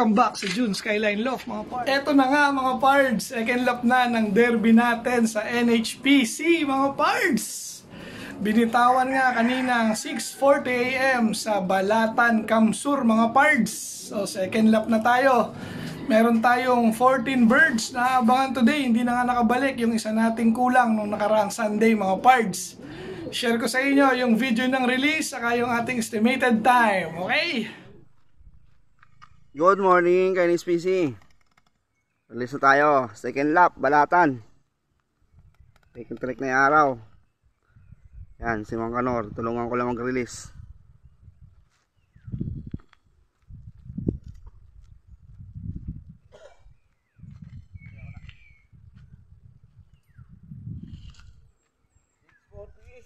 welcome back sa June Skyline Loft mga pards. Eto na nga mga pards, second lap na ng derby natin sa NHPC mga pards. Binitawan nga kaninang 6:40 AM sa Balatan, Kamsur mga pards. So second lap na tayo. Meron tayong 14 birds na abangan today. Hindi na nga nakabalik yung isa nating kulang nung nakaraang Sunday mga pards. Share ko sa inyo yung video ng release saka yung ating estimated time, okay? Good morning kay NHPC. Release na tayo. Second lap, Balatan. Second track na yung araw. Yan, si Mang Kanor. Tulungan ko lang mag-release.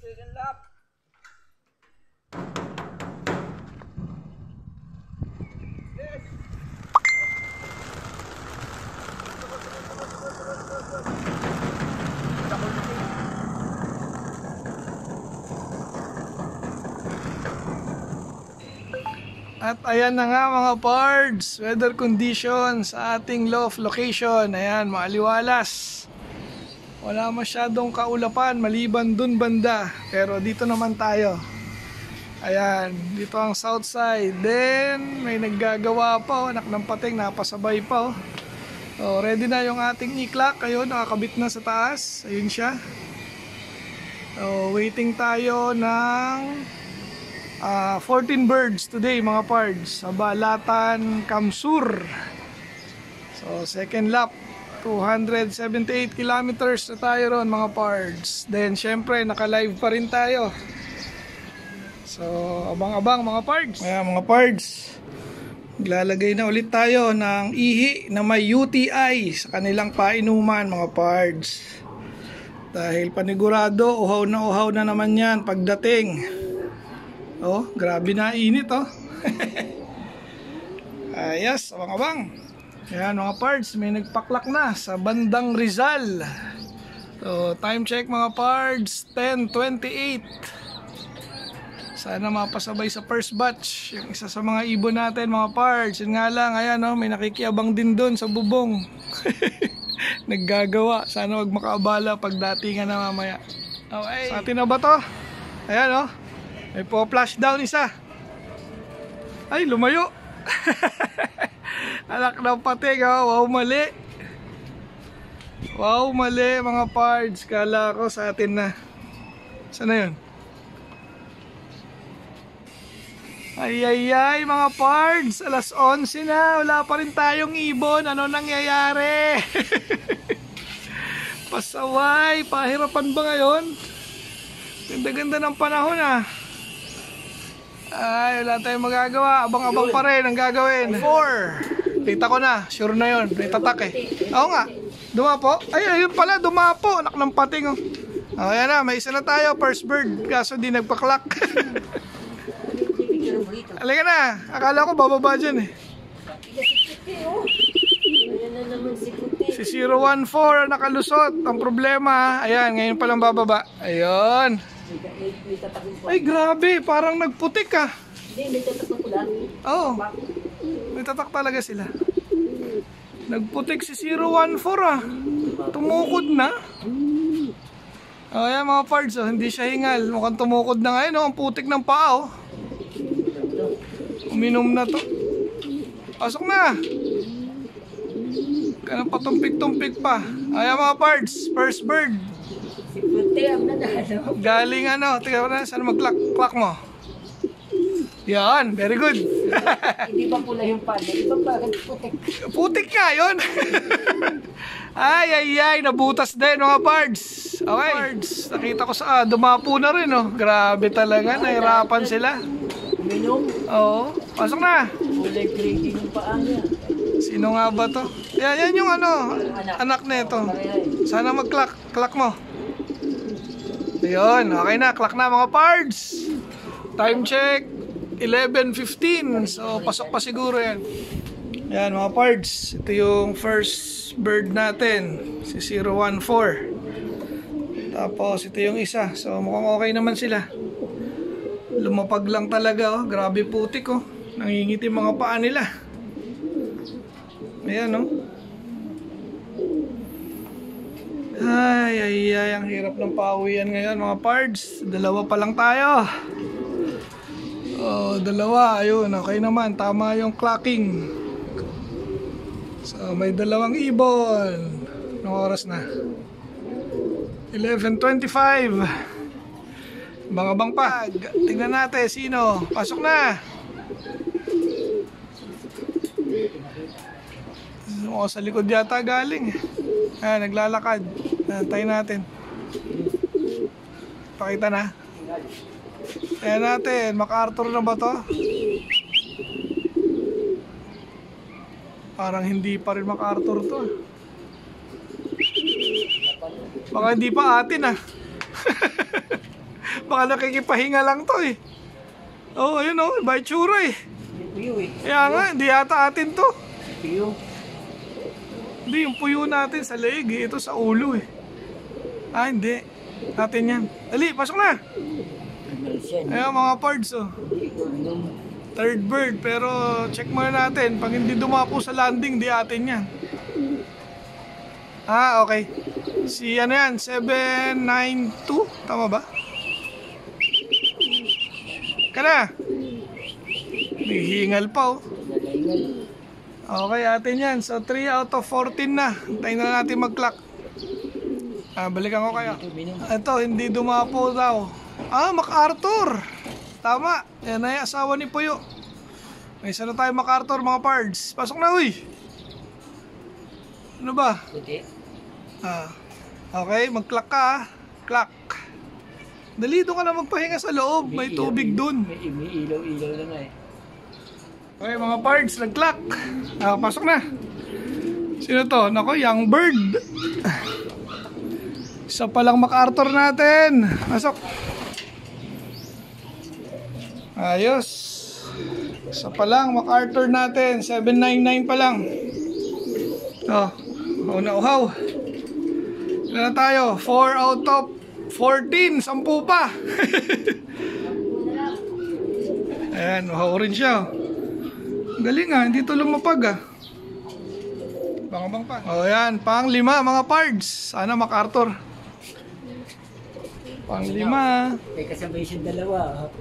Second lap. At ayan na nga mga pards, weather conditions sa ating loft location. Ayan, maaliwalas. Wala masyadong kaulapan maliban dun banda. Pero dito naman tayo. Ayan, dito ang south side. Then, may naggagawa pa, anak ng pating, napasabay pa. So, ready na yung ating e-clock. Ayun, nakakabit na sa taas. Ayun siya. So, waiting tayo ng 14 birds today mga pards sa Balatan, Kamsur. So second lap, 278 kilometers na tayo ron mga pards. Then syempre naka-live pa rin tayo. So abang-abang mga pards. Ayan mga pards, maglalagay na ulit tayo ng ihi na may UTI sa kanilang painuman mga pards. Dahil panigurado uhaw na naman yan pagdating. Oh, grabe na init oh. Yes, abang-abang. Ayan mga pards, may nagpaklak na sa bandang Rizal. So, time check mga pards, 10:28. Sana mapasabay sa first batch yung isa sa mga ibon natin mga pards. Yun nga lang, ayan oh, may nakikiabang din doon sa bubong. Naggagawa, sana wag makaabala pag datingan na mamaya. Okay, sa atin na ba to? Ayan oh, may po-flash down isa. Ay, lumayo. Anak ng pating, oh. Wow, mali. Wow, mali mga pards. Kala ko sa atin na. Saan na yun? Ay, mga pards. Alas 11 na. Wala pa rin tayong ibon. Ano nangyayari? Pasaway. Pahirapan ba ngayon? Ganda-ganda ng panahon ah. Ay, wala tayong magagawa. Abang-abang pa rin ang gagawin. 4. Kita ko na. Sure na yun. May tatak eh. Oo nga. Dumapo. Ay, ayun pala. Dumapo. Anak ng pating oh. Oh, ayan na. May isa na tayo. First bird. Kaso di nagpaklak. Halika na. Akala ko bababa dyan eh. Si 014 nakalusot. Ang problema. Ayan. Ngayon palang bababa. Ayun. Ay grabe, parang nagputik ah. Hindi, may tatak na pula. Oo, may tatak talaga sila. Nagputik si 014 ah. Tumukod na. Oh, yan mga pards oh, hindi siya hingal. Mukhang tumukod na ngayon oh, ang putik ng paa oh. Uminom na to. Pasok na. Ganun patumpik-tumpik pa. Ayan mga pards, first bird. Galing ano, tingnan mo na, saan mag-clock mo? Yan, very good. Hindi ba pula yung pala? Hindi ba bakit putik? Putik ka, yun. Ay, nabutas din mga pards. Okay, pards, nakita ko sa, dumapo na rin oh. Grabe talaga, nahirapan sila. Minom? Oo, pasok na. Kulay grading yung paa niya. Sino nga ba to? Yan yung ano, anak na ito. Sana mag-clock mo. Ayun, okay na, clock na mga pards. Time check, 11:15. So, pasok pa siguro yan. Yan mga pards. Ito yung first bird natin, si 014. Tapos, ito yung isa. So, mukhang okay naman sila. Lumapag lang talaga, oh. Grabe putik, oh. Nangingiti mga paa nila. Ayan, no? Ay, ang hirap ng pauwian ngayon mga pards. Dalawa pa lang tayo. Oh, dalawa. Ayun, okay naman. Tama yung clocking. So, may dalawang ibon. Anong oras na? 11:25. Bangabang pa. Tingnan natin sino. Pasok na. O, sa likod yata galing. Naglalakad. Tayo natin. Pakita na. Tayo natin. MacArthur na ba to? Parang hindi pa rin MacArthur to. Baka hindi pa atin Baka nakikipahinga lang to Oh, ayun iba itsura Kaya nga, hindi yata atin to. Hindi, yung puyo natin sa leeg ito sa ulo hindi. Natin yan. Dali, pasok na. Ayun mga pards Third bird, pero check muna natin. Pag hindi dumapo sa landing, di atin yan. Okay. Si ano yan, 792? Tama ba? Kana? Hihingal pa Okay, atin yan. So 3 out of 14 na. Hintayin na natin mag-clock. Balikan ko kaya. Ito, hindi dumapo daw. MacArthur. Tama. Yan ay asawa ni Puyo. May isa na tayo MacArthur mga pards. Pasok na Ano ba? Okay, mag-clock ka Clock. Dali, doon ka na magpahinga sa loob. May tubig doon. May ilaw-ilaw na nga Okay mga pards, nag-clock. Pasok na. Sino to? Nako, young bird. Isa palang MacArthur natin. Pasok. Ayos. Isa palang MacArthur natin. 799 pa lang. Uhaw. Ilan na tayo? 4 out of 14. 10 pa. Ayan, uhaw rin siya. Galing hindi to lumapag Bangabang pa. Ayan, pang 5 mga pards. Sana MacArthur. Pang 5. May kasabay siyang dalawa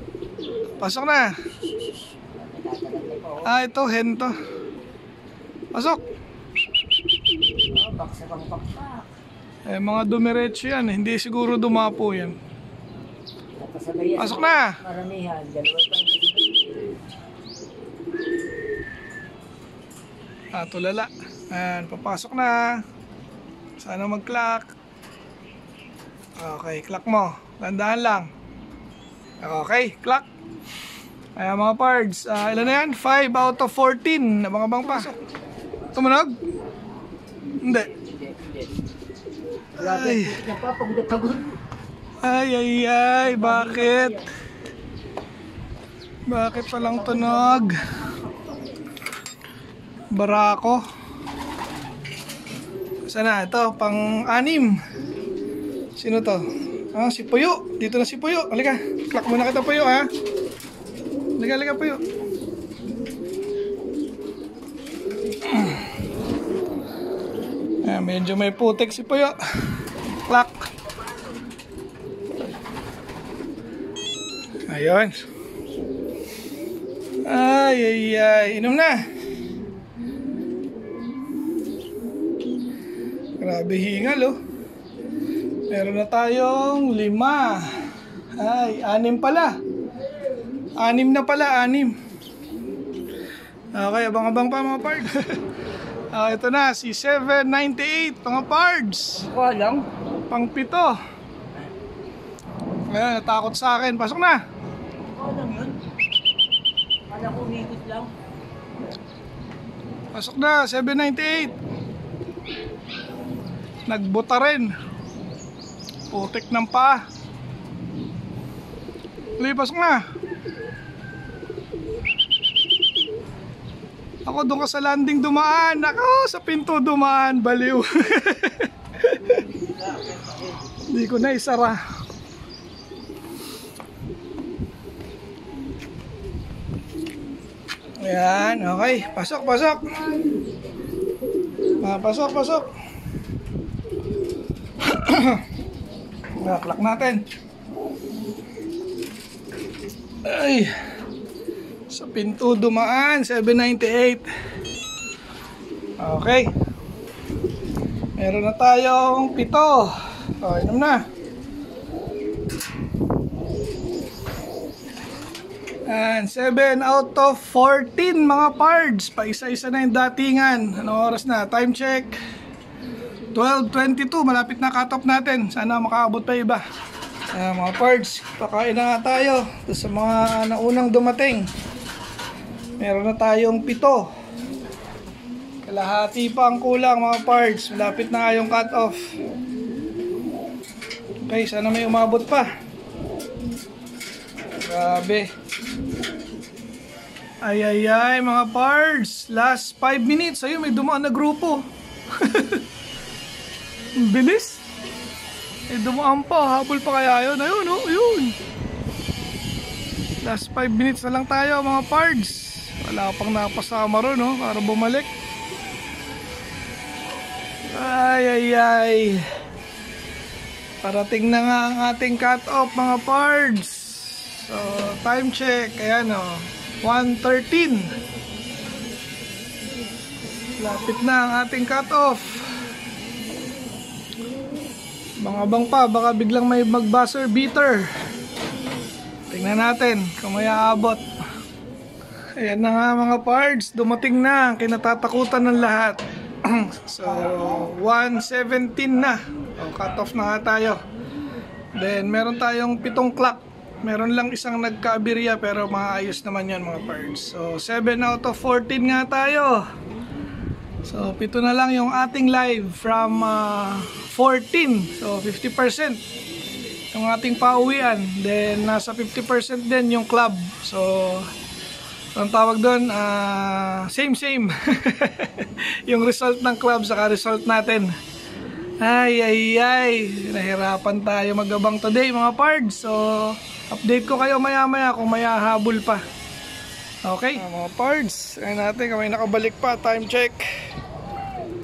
Pasok na. Ito, hen to. Pasok. Baksa pang pakpak. Mga dumiretso yan hindi siguro dumapo yan. Pasok na. Maramihan, dalawa pa. Tulala. Ayan, papasok na. Sana mag-clock. Okay, clock mo. Dandahan lang. Okay, clock. Ayan mga pards. Ilan na yan? 5 out of 14. Nabangabang pa. Tumunog? Hindi. Ay. Bakit? Bakit palang tunog? Barako. Sana ito, pang-6. Sino to? Si Puyo. Dito na si Puyo. Halika, clock muna kita Puyo Halika Puyo. Medyo may putik si Puyo. Clock. Ayun. Ay. Inom na. Grabe hingal Meron na tayong 5. 6 pala. 6 na pala, 6. Okay, abang-abang pa mga pards. Ito na, si 798 mga pards. Lang. Pang 7. Ayan, natakot sa akin. Pasok na. Lang yun. Kala ko umikot lang. Pasok na, 798. Nagbuta rin. Putik ng paa. Pasok na. Ako doon ka sa landing dumaan. Ako sa pinto dumaan. Baliw. Hindi ko na isara. Ayan, okay. Pasok. Pasok, pasok. Clock natin. Ay. Sa pinto dumaan, 798. Okay. Meron na tayong 7. O, inom na. And 7 out of 14 mga pards. Paisa-isa na yung datingan. Anong oras na? Time check. 12:22. Malapit na cut-off natin. Sana makaabot pa iba. Mga pards, pakain na nga tayo. Ito sa mga naunang dumating. Meron na tayong 7. Kalahati pa ang kulang mga pards. Malapit na nga yung cut-off. Okay, sana may umabot pa. Grabe. Ay mga pards, last 5 minutes. Ayun, may dumaan na grupo. Bilis. May dumaan pa, habol pa kaya yun. Ayun, oh, ayun. Last 5 minutes na lang tayo mga pards. Wala pang napasama ron, oh, para bumalik. Ay. Parating na nga ang ating cut-off mga pards. So, time check. Ayan, oh. 1:13. Lapit na ang ating cut-off. Bang-abang pa, baka biglang may mag-buzzer beater. Tingnan natin kung may aabot. Ayan na nga mga pards, dumating na ang kinatatakutan ng lahat. So, 1:17 na. O, cut-off na nga tayo. Then, meron tayong 7 clock. Meron lang isang nagka-aberya pero maayos naman yan mga pards. So 7 out of 14 nga tayo. So 7 na lang yung ating live from 14. So 50% yung ating pauwian. Then nasa 50% din yung club. So ang tawag doon, same. Yung result ng club saka result natin. Ay. Nahirapan tayo magabang today mga pards. So update ko kayo maya kung may hahabol pa. Okay, mga pards, ayun natin kung may nakabalik pa. Time check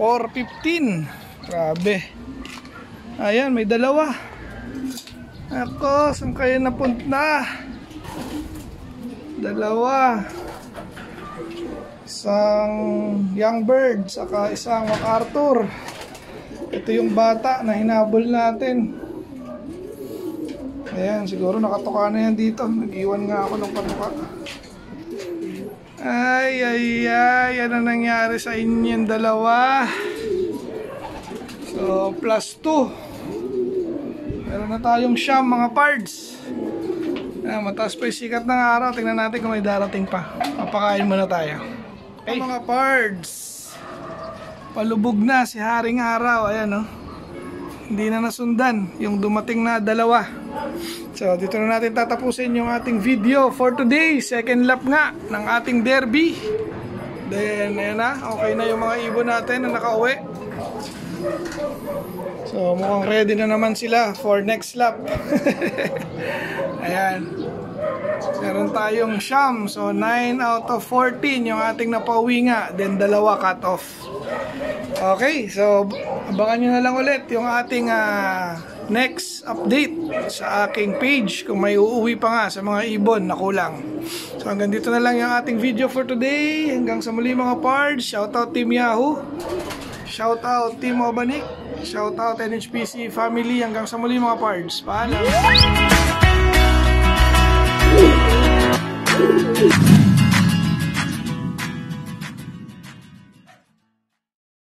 4:15. Grabe. Ayan, may 2. Ako, saan kayo napunta? 2. Isang young bird saka isang MacArthur. Ito yung bata na hinabol natin. Ayan, siguro nakatuka na yan dito. Nag-iwan nga ako ng patuka. Ay, ano nangyari sa inyong 2? So, plus 2. Meron na tayong siyam mga pards. Ayan, mataas pa yung sikat ng araw. Tingnan natin kung may darating pa. Papakain muna tayo. Okay, mga pards. Palubog na si Haring Araw. Ayan, oh. Hindi na nasundan yung dumating na 2. So dito na natin tatapusin yung ating video for today. Second lap nga ng ating derby. Then ayan na, okay na yung mga ibon natin na nakauwi. So mukhang ready na naman sila for next lap. Ayan. Meron tayong siyam. So 9 out of 14 yung ating napauwi nga. Then 2 cut off. Okay, so abangan nyo na lang ulit yung ating next update sa aking page kung may uuwi pa nga sa mga ibon na kulang. So hanggang dito na lang yung ating video for today. Hanggang sa muli mga pards. Shoutout Team Yahoo, shoutout Team Obanik, shoutout NHPC family. Hanggang sa muli mga pards. Paalam.